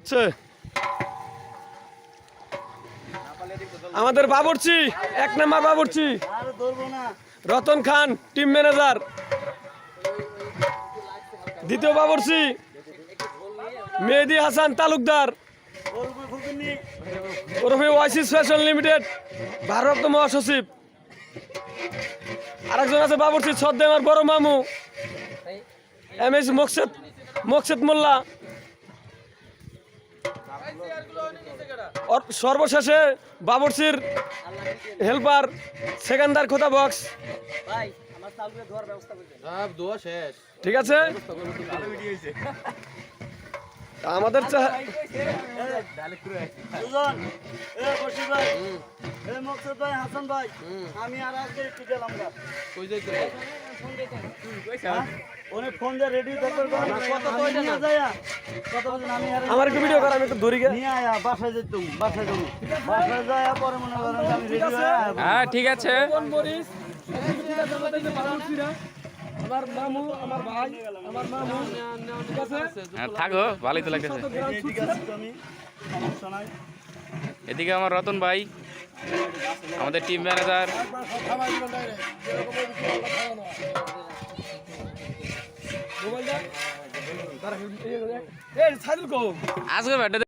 আচ্ছা আমাদের বাবুর্চি এক নাম্বার বাবুর্চি রতন খান টিম ম্যানেজার, দ্বিতীয় বাবুর্চি মেহেদি হাসান তালুকদার ওরফে ওয়াইসিস ফ্যাশন লিমিটেড ভারপ্রাপ্ত মহাসচিব। আরেকজন আছে বাবুর্চি শ্রদ্ধা আমার বড় মামু এমএস মোকসেদ মোল্লা। সর্বশেষে বাবুর্চির হেল্পার সেকেন্দার খোদা বক্স। ঠিক আছে আমাদের আমার একটু ভিডিও কর, আমি একটু ধরি হ্যাঁ ঠিক আছে। আমার মামু আমার ভাই আমার মামু ঠিক আছে থাকো, ভালোই তো লাগতেছে। এদিকে আমার রতন ভাই আমাদের টিম ম্যানেজার। মোবাইলটা আজকে